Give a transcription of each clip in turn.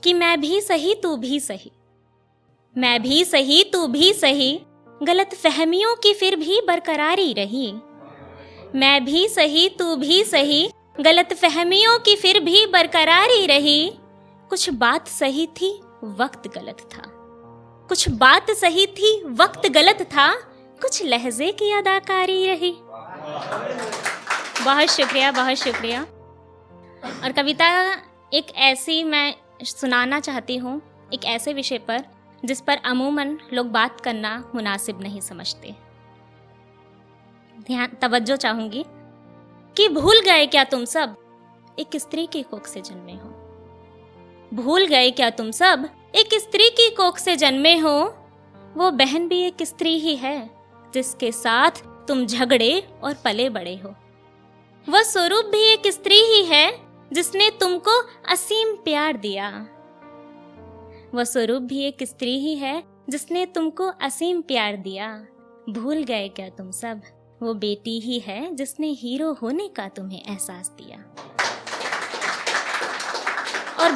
कि मैं भी सही तू भी सही, मैं भी सही तू भी सही, गलत फहमियों की फिर भी बरकरारी रही। मैं भी सही तू भी सही, गलत फहमियों की फिर भी बरकरारी रही। कुछ बात सही थी वक्त गलत था, कुछ बात सही थी वक्त गलत था, कुछ लहजे की अदाकारी रही। बहुत शुक्रिया, बहुत शुक्रिया। और कविता एक ऐसी मैं सुनाना चाहती हूँ, एक ऐसे विषय पर जिस पर अमूमन लोग बात करना मुनासिब नहीं समझते। ध्यान तवज्जो चाहूंगी कि भूल गए क्या तुम सब एक स्त्री की कोख से जन्मे हो, भूल गए क्या तुम सब एक स्त्री की कोख से जन्मे हो। वो बहन भी एक स्त्री ही है जिसके साथ तुम झगड़े और पले बड़े हो। वह स्वरूप भी एक स्त्री ही है जिसने तुमको असीम प्यार दिया। वह स्वरूप भी एक स्त्री ही है जिसने तुमको असीम प्यार दिया। भूल गए क्या तुम सब वो बेटी ही है जिसने हीरो होने का तुम्हें एहसास दिया। और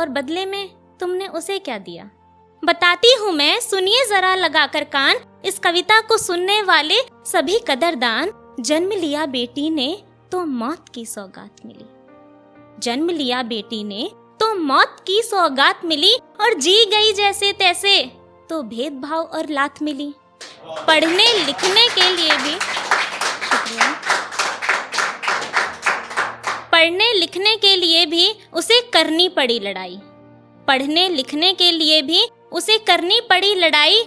बदले में तुमने उसे क्या दिया, बताती हूं मैं, सुनिए जरा लगाकर कान। इस कविता को सुनने वाले सभी कदरदान। जन्म लिया बेटी ने तो मौत की सौगात मिली, जन्म लिया बेटी ने तो मौत की सौगात मिली। और जी गई जैसे तैसे तो भेदभाव और लात मिली। पढ़ने लिखने के लिए भी पढ़ने लिखने के लिए भी उसे करनी पड़ी लड़ाई, पढ़ने लिखने के लिए भी उसे करनी पड़ी लड़ाई।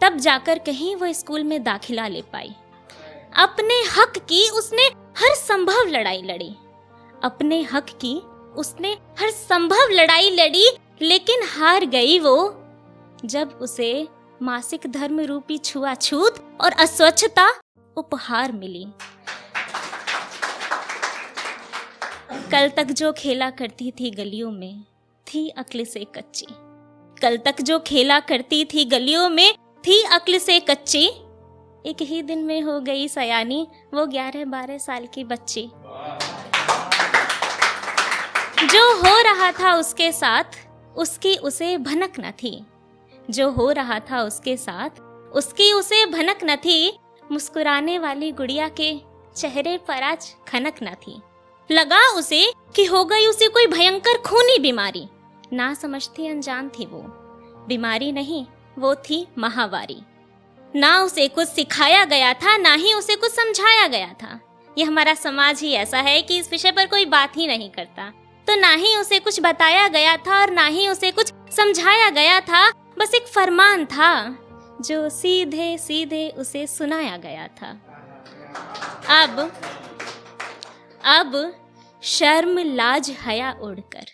तब जाकर कहीं वो स्कूल में दाखिला ले पाई। अपने हक की उसने हर संभव लड़ाई लड़ी, अपने हक की उसने हर संभव लड़ाई लड़ी। लेकिन हार गई वो जब उसे मासिक धर्म रूपी छुआछूत और अस्वच्छता उपहार मिली। कल तक जो खेला करती थी गलियों में थी अक्ल से कच्ची, कल तक जो खेला करती थी गलियों में थी अक्ल से कच्ची। एक ही दिन में हो गई सयानी वो 11-12 साल की बच्ची। जो हो रहा था उसके साथ उसकी उसे भनक न थी, जो हो रहा था उसके साथ उसकी उसे भनक न थी। मुस्कुराने वाली गुड़िया के चेहरे पर आज खनक न थी। लगा उसे कि हो गई उसे कोई भयंकर खूनी बीमारी। ना समझती अनजान थी वो, बीमारी नहीं वो थी महावारी। ना उसे कुछ सिखाया गया था, ना ही उसे कुछ समझाया गया था। ये हमारा समाज ही ऐसा है कि इस विषय पर कोई बात ही नहीं करता। तो ना ही उसे कुछ बताया गया था और ना ही उसे कुछ समझाया गया था। बस एक फरमान था जो सीधे सीधे उसे सुनाया गया था। अब शर्म लाज हया ओढ़कर,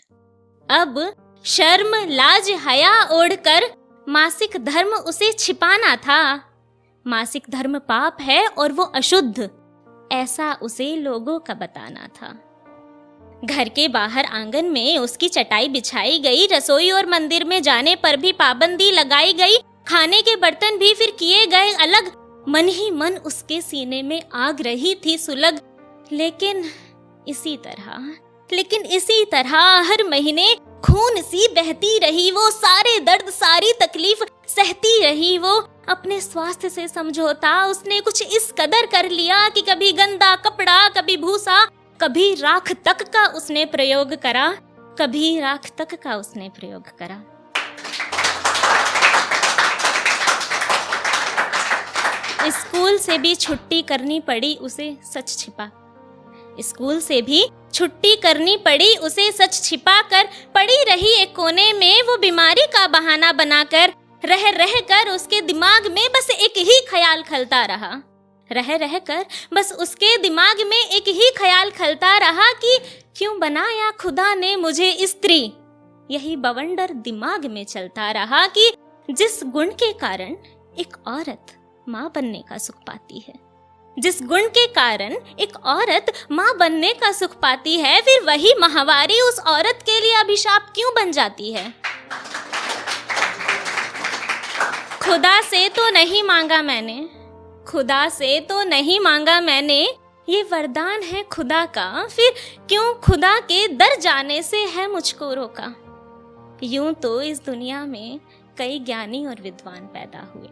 अब शर्म लाज हया ओढ़कर मासिक धर्म उसे छिपाना था। मासिक धर्म पाप है और वो अशुद्ध, ऐसा उसे लोगों का बताना था। घर के बाहर आंगन में उसकी चटाई बिछाई गई। रसोई और मंदिर में जाने पर भी पाबंदी लगाई गई। खाने के बर्तन भी फिर किए गए अलग। मन ही मन उसके सीने में आग रही थी सुलग। लेकिन इसी तरह हर महीने खून सी बहती रही वो। सारे दर्द सारी तकलीफ सहती रही वो। अपने स्वास्थ्य से समझौता उसने कुछ इस कदर कर लिया कि कभी गंदा कपड़ा, कभी भूसा, कभी राख तक का उसने प्रयोग करा, कभी राख तक का उसने प्रयोग करा। स्कूल से भी छुट्टी करनी पड़ी उसे सच छिपा, स्कूल से भी छुट्टी करनी पड़ी उसे सच छिपा कर। पड़ी रही एक कोने में वो बीमारी का बहाना बनाकर। रह रह कर उसके दिमाग में बस एक ही ख्याल खलता रहा, रह रह कर बस उसके दिमाग में एक ही ख्याल खलता रहा कि क्यों बनाया खुदा ने मुझे स्त्री। यही बवंडर दिमाग में चलता रहा कि जिस गुण के कारण एक औरत माँ बनने का सुख पाती है, जिस गुण के कारण एक औरत माँ बनने का सुख पाती है, फिर वही माहवारी उस औरत के लिए अभिशाप क्यों बन जाती है। खुदा से तो नहीं मांगा मैंने, खुदा से तो नहीं मांगा मैंने, ये वरदान है खुदा का, फिर क्यों खुदा के दर जाने से है मुझको रोका। यूं तो इस दुनिया में कई ज्ञानी और विद्वान पैदा हुए,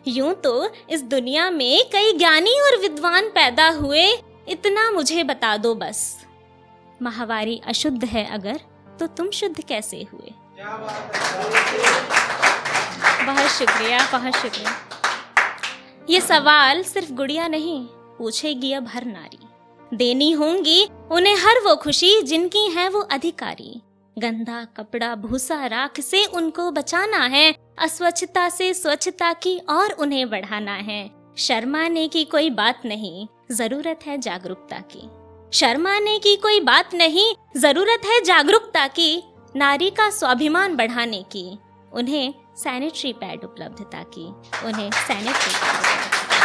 यूं तो इस दुनिया में कई ज्ञानी और विद्वान पैदा हुए, इतना मुझे बता दो बस, माहवारी अशुद्ध है अगर तो तुम शुद्ध कैसे हुए। बहुत शुक्रिया, बहुत शुक्रिया। ये सवाल सिर्फ गुड़िया नहीं पूछेगी अब हर नारी, देनी होंगी उन्हें हर वो खुशी जिनकी है वो अधिकारी। गंदा कपड़ा भूसा राख से उनको बचाना है, अस्वच्छता से स्वच्छता की और उन्हें बढ़ाना है। शर्माने की कोई बात नहीं, जरूरत है जागरूकता की। शर्माने की कोई बात नहीं, जरूरत है जागरूकता की। नारी का स्वाभिमान बढ़ाने की, उन्हें सैनिटरी पैड उपलब्धता की, उन्हें सैनिटरी पैड उपलब्धता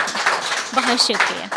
की। बहुत शुक्रिया।